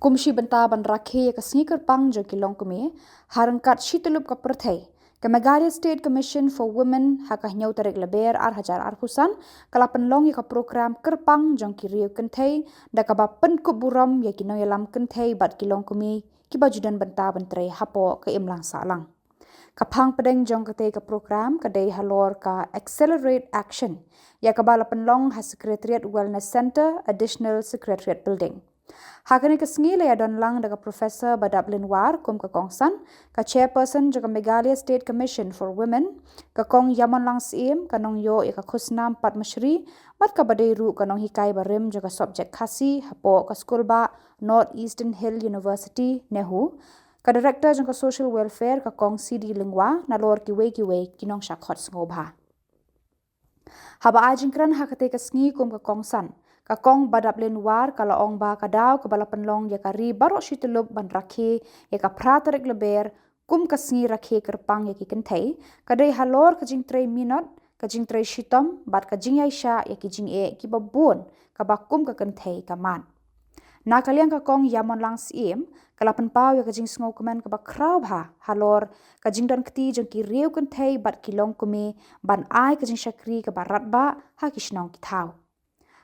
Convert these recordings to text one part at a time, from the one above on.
Kumshi benta ban rakhe ka sneaker pang jo kilong kume harangkat shitulup ka perthai ke Meghalaya State Commission for Women haka nyau tarik leber ar hajar ar pusan kalapan long ka program kerpang jong kiriu kenthai da ka ba penkup buram ya kinong yalam kenthai bat kilong kume ki bajudan benta bentre hapo ke imlang salang kapang pedeng jong kate ka program kadai halor ka accelerate action ya ka balapan long ha secretariat wellness center additional secretariat building Hakane kesengi le adon lang daga Professor Badablin War kum ka kongsan ka chairperson jaga Meghalaya State Commission for Women ka kong Yaman lang sim ka nong yo ka khusnam Padmashri mat ka badai ru ka nong hikai barim jaga subject khasi hapo ka school ba North Eastern Hill University Nehu ka director jaga social welfare ka kong CD Lingwa na lor ki we kinong shakhot ngobha haba ajingkran hakate kesengi kum ka kongsan Kakong Badablin War kalau ong ba kadaw kabala penlong ya kari barok shitulup ban rakhe ya ka pratarik leber kum kasngi rakhe kerpang ya ki kenthai kadai halor kajing trei minot kajing trei shitom bat kajing yaisha ya ki jing e ki babun ka bakum ka kenthai ka man na kaliang kakong Yaman lang sim kalapan pau ya kajing sngo kuman ka bakraw bha halor kajing dan kti jong ki riu kenthai bat kilong kume ban ai kajing shakri ka barat ba ha kishnong ki thau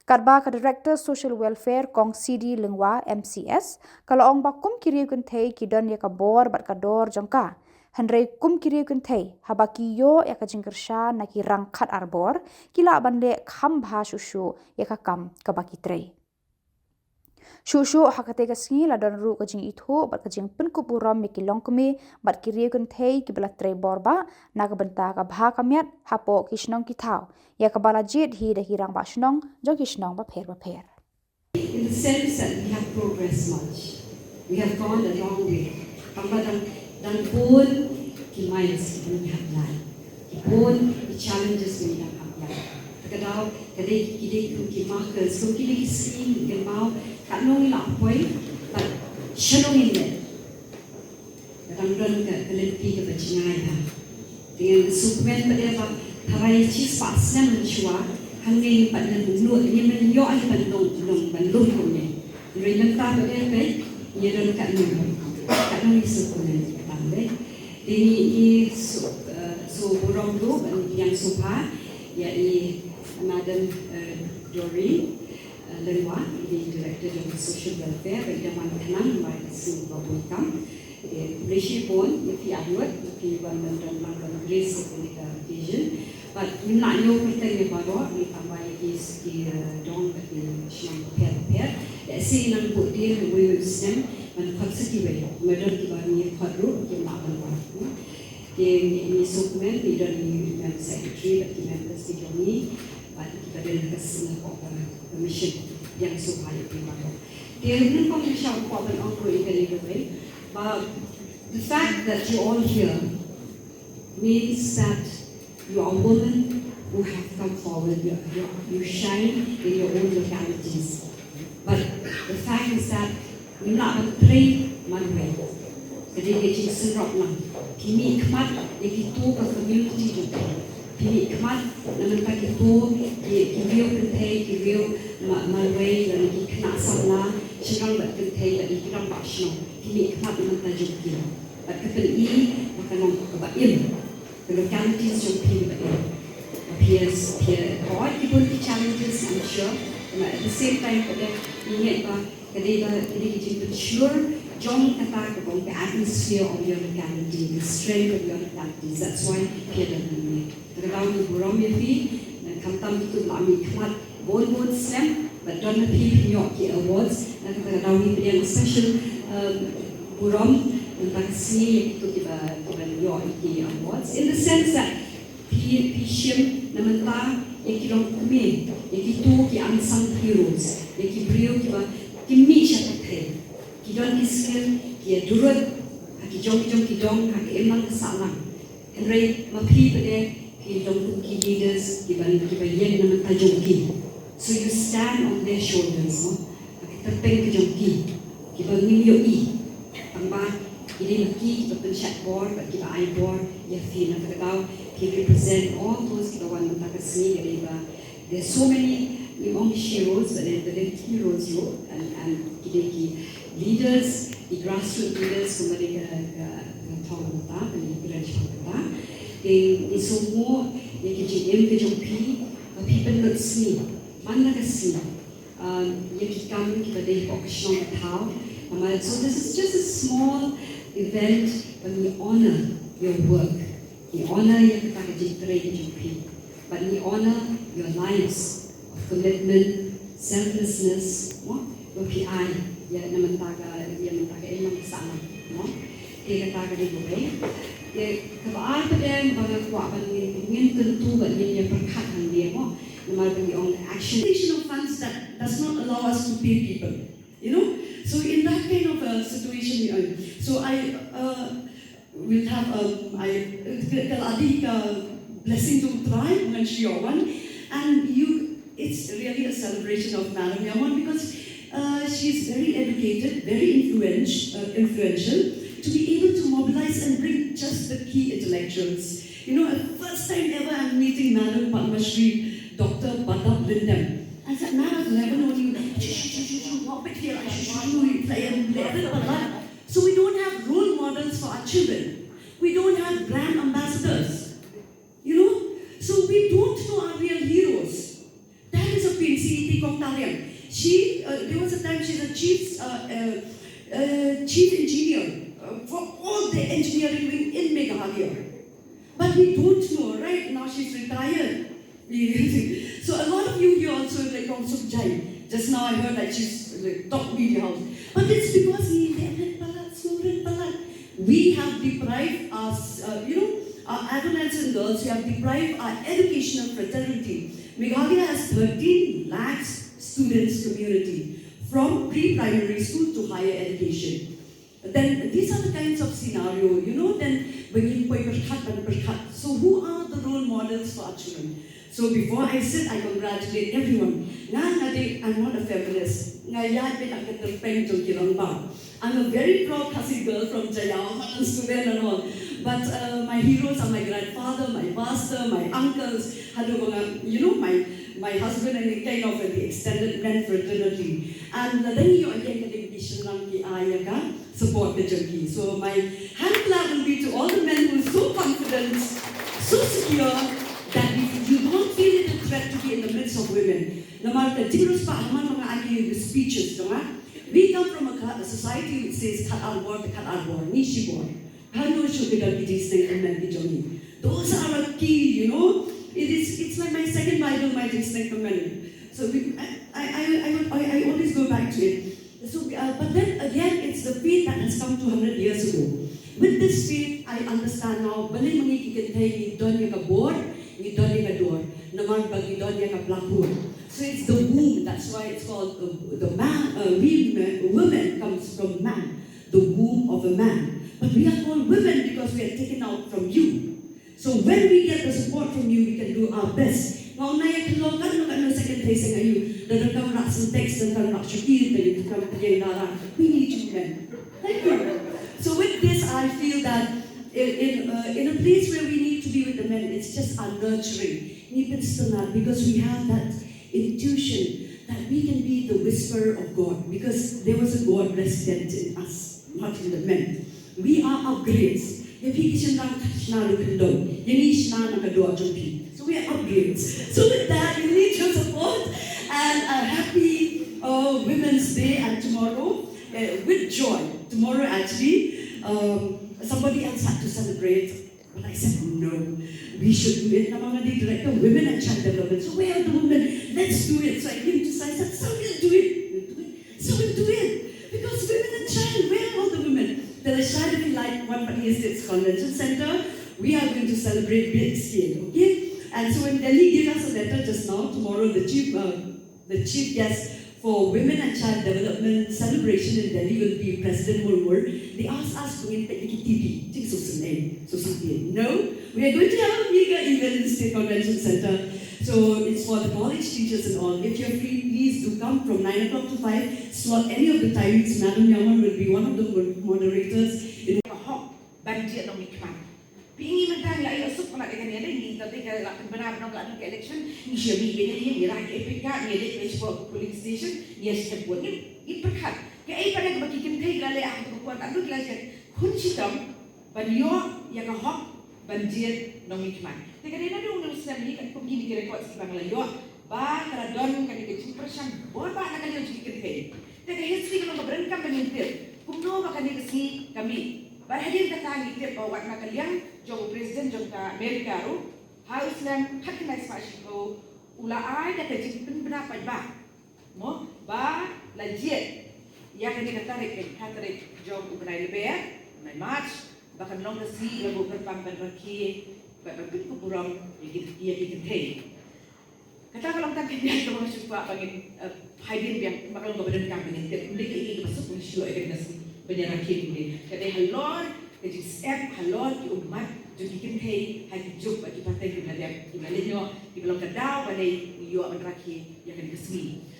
Kadba ka Director Social Welfare Kong CD Lingwa MCS kalau ong bakum kiriu kenthai kidan ya ka bor bat ka dor jongka Henry kum kiriu kenthai habaki yo ya ka jingkersha na ki rangkhat arbor kila bande kham bha shushu ya ka kam ka baki trei Shushu hakate ka singi la don ru ka jing ithu bat ka jing penkup buram me kilong kumi bat kiriu kenthai ki bela trei borba na ka benta ka bha kamiat hapo kishnong ki thau ya ka bala jit hi da hirang ba shnong jong kishnong ba pher In the sense that we have progressed much, we have gone a long way. Pangba dan pun ki miles ki have lai, ki pun ki challenges ki dah have lai. Kadau kadai ki markers, so ki screen ki mau kat nong la poi, but shalong in there. Kadang ka kelepi ka bajingai ha. Dengan supmen pada apa Harai cheese pas na menchua hangin pada nuot ni menyo ai ban lum ko ni rin ta ba e pe ni ran ka ni su ko ni tambe ini so borong do yang sopa ya Madam Doreen Lengwa the director of social welfare bagi zaman kenang mai sin ba welcome Rishi pun if you are not if you want to grace the vision but we not know kita ni baru ni tambah ki dong ki shang pair let's say nang put dia we will stem man capacity way model ki baru ni khadru ki ma ban wa ni supplement ni dari secretary ki members ki jomi but kita ada kesan ko commission yang supaya ki baru dia ni ko ni shang ko ban on ko ni but the fact that you're all here means that you are women who have come forward. You shine in your own localities. But the fact is that we're not going to pray one way. Jadi kita serap lang. Kini ikmat itu ke community juga. Kini ikmat naman pagi itu kiriu kentai kiriu malway dan kena sana serang bat kentai dan ikram bakshno. Kini ikmat naman tajuk kita. But kapal ini makan kebaim. The localities yang pilih baim. Appears hard people challenges I'm sure. But at the same time pada ingat bah kadang kita sure jom kata kebong the atmosphere of your locality, the strength of your localities. That's why kita ini. Terkadang buram yafi kamtam itu lami ikmat bon slam but don't appeal Nyoki awards. Terkadang ini berian special buram tentang seni itu kita Nyoki awards in the sense that Pishim namanta yang kita kumi yang kita ki unsung heroes yang kita beriu kita kimi syakate kita skill kita durut ki jom ki emang salam Henry mapi pada ki ki leaders ki yang namanta jongki so you stand on their shoulders kita peng ki jongki kita ngiyoi tambah ini kita pencet board, kita eye board, ya feel nak tahu kita represent all those kita want nak kasih kita. There's so many heroes, but there heroes you and kita leaders, the grassroots leaders kembali ke tahun kita, ke bulan kita. Di semua yang KJM, KJP, people look sini, mana ke sini. Yang kita dah okasiyon tahu. So this is just a small event when we honor your work. We honor yang kita kerja KJP, but we honor your lives of commitment, selflessness, your PI, yang namentaga emang sama, dia katakan di boleh. Kebaar pedang bagi kuat bagi ingin tentu bagi yang perkhidmatan dia, nama bagi on action. Of funds that does not allow us to pay people, So in that kind of a situation, so I will have kalau ada blessing to try mengenai and it's really a celebration of Madam Yaman because she's very educated, very influential. To be able to mobilize and bring just the key intellectuals. First time ever I'm meeting Madam Padma Shri, Dr. Badab Lindem. I said, man, I've never known you. So we don't have role models for our children. We don't have brand ambassadors. So we don't know our real heroes. That is a pain. C.E.T. Koktarian. There was a time she's a chief engineer for all the engineering wing in Meghalaya. But we don't know, right? Now she's retired. So a lot of you here also like also Jai. Just now I heard that she's like top media house. But it's because we have deprived us, our adolescent girls, we have deprived our educational fraternity. Meghalaya has 13 lakhs students community from pre-primary school to higher education. Then these are the kinds of scenario, then so who are the role models for our children? So before I sit, I congratulate everyone. I'm not a feminist. I'm a very proud Khasi girl from Jayal, I'm a student and all. But my heroes are my grandfather, my pastor, my uncles, my husband and kind of the extended men fraternity. And then you again support the junkie. So my hand clap will be to all the men who are so confident, so secure, that you don't feel it a threat to be in the midst of women. No matter the speeches, we come from a society which says cut our board, nishi board. Those are a key, It's like my second Bible, my distinct commandment. So I always go back to it. So, but then again, it's the faith that has come 200 years ago. With this faith, I understand now. So it's the womb. That's why it's called the man. Woman comes from man, the womb of a man. But we are called women because we are taken out from you. So when we get the support from you, we can do our best. Now, second place we need you, men. Thank you. So with this, I feel that in a place where we need to be with the men, it's just our nurturing. Because we have that intuition that we can be the whisperer of God. Because there was a God resident in us, not in the men. We are upgrades. So we are upgrades. So with that, you need your support and a happy Women's Day and tomorrow with joy. Tomorrow actually, somebody else had to celebrate, but I said no, we should do it. Namangadi Director, Women and Child Development. So where are the women? Let's do it. So I came to say, so we'll do it. So we'll do it. Because women and child, where are all the women? There is Charity Light One Estates Convention Center. We are going to celebrate big scale, okay? And so when Delhi gave us a letter just now, tomorrow the chief guest for Women and Child Development celebration in Delhi will be President Murmur. They asked us to take TV. No, we are going to have a mega event in the State Convention Center. So it's for the college teachers and all. If you're free, please do come from 9 o'clock to 5. Slot any of the timings. Madam Yaman will be one of the moderators. In a hawk, budget on Pingi mentang la ya sup nak dengan ni tapi kalau benar nak election ni siapa ni dia ni rakyat PK ni dia police station dia siap buat ni perkat Kaya pada bagi kita gala aku kuat aku gelasan kunci tom banyo yang hok banjir nomikman. Teka dia ada undang Islam ni kan begini kira kuat sebang layo ba karadon kan dia persian borba nak kali jadi kita. Teka history kalau berengkam pengintir. Kumno makan dia kesi kami. Berhadir datang kita bawa nak kalian jauh presiden jauh ke Amerika ru. Harus Islam hati nak spasial ulai dah kerja berapa bah. Mo ba lajiat yang kami katarik jauh ubenai lebar, ubenai March, bahkan long kesi lagu berpampan berki, berpin kuburang ia kita teh. Kata kalau tak kita kalau suka bagi hadir yang bakal kau berdekat dengan kita, mereka ini masuk isu akan nasi berjarakir ini. Kata halor, kerja step halor di umat, jadi kita teh hadir jauh bagi partai kita yang Malaysia, di belum kedau pada ia berderakir yang akan kesini.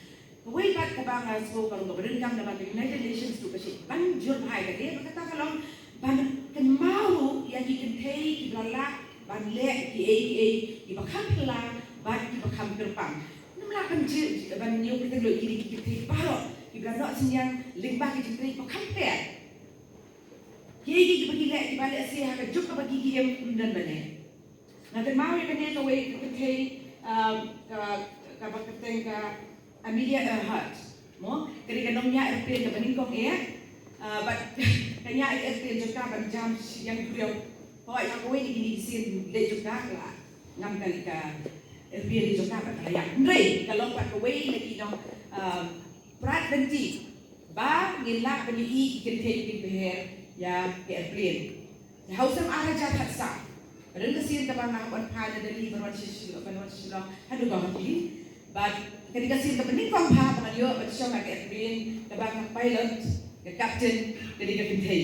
Way back kabang so kalau berendam dalam United Nations tu kasi banjur hai kata berkata kalau ban kan mau yang dikentei dibalak ban lek di AEA di bakam pelang ban di bakam terpang namla banjir ban new kita lo kiri kita parok di belandok senyang limbah kita teri bakam per ye bagi lek di balik si ha juk bagi game dan bane nah kan mau yang kena way kentei ka bakateng ka Amelia Earhart, mo, ketika nomnya airplane ke peningkong but kanya airplane juga berjam yang beliau, oh yang kowe ini disin le juga lah, ngam kali ka airplane juga berlayar. Ndrei kalau buat kowe lagi dong berat benci, ba ngilak beli ikan teri beher ya airplane. Hausam arah jahat sah. Padahal kesin kabang nak pada dari berwan sisi hadu kau hati. But ketika sih kepeningkong ha pengayo bersama dengan airplane kabang pilot ke captain jadi ke pintai.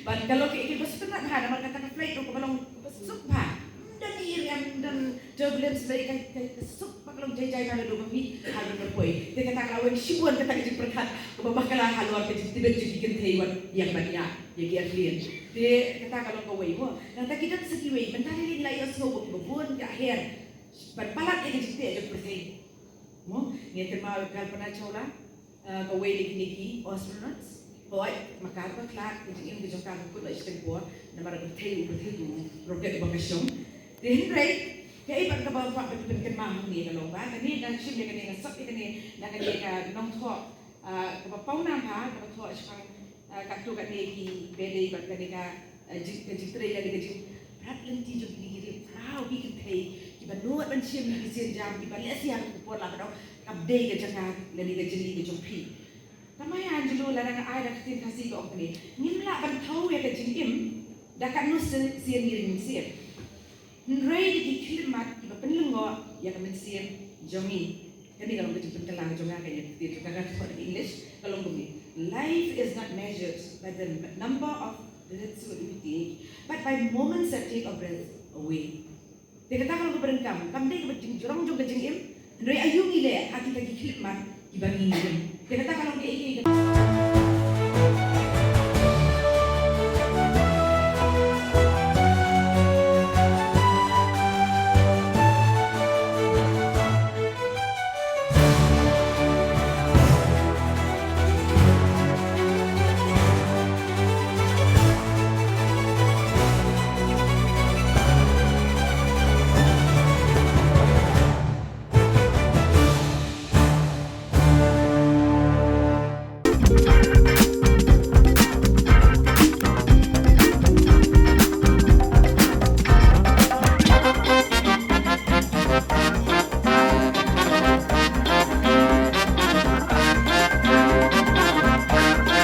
But kalau ke ikut sebenarnya ha nama kata flight tu kalau besuk ha dan irian dan turbulence baik ke besuk kalau jai-jai kalau dua minggu halu berpoi. Dia kata kalau sibuan kata ke perkat kebakalan haluan ke tiba jadi pintai yang banyak jadi airplane. Dia kata kalau kau wei nanti kita segi wei bentar ini lah yang semua berbuat ke akhir. Berpalat ini jadi ada pergi. Mo, ni terma kalpana chola, kawai lagi astronauts, boy, makar kelak, jadi ini juga kan pun istilah gua, nama bertemu roket bagasi. Then right, kayak ibarat kabar berpikir mahal ni kalau bah, ini dan sih mereka ni ngasap ini nak dia nong thok, kabar pauna bah, kabar thok sekarang kartu kat ni beda ibarat mereka jitrai jadi berat lenti juga ni, perahu bikin teh. Banuat mencium di sini jam di balik siang kupur lah kadang update ke jangan lagi ke jeli ke jumpi. Tamai anjulu larang air dah ketin kasih ke orang ni. Nimla ban tahu ya ke jengim dah kan nus sian ngiring sian. Nrei di kilmat di penlengo ya ke mensian jomi. Jadi kalau kita jumpa lang jonga kayak dia juga kan for English kalau bumi. Life is not measured by the number of breaths we take, but by moments that take a breath away. Dia kata kalau berengkam, kami berjing jorong juga jengim, dari ayung ile hati kaki khidmat dibanding. Dia kata kalau dia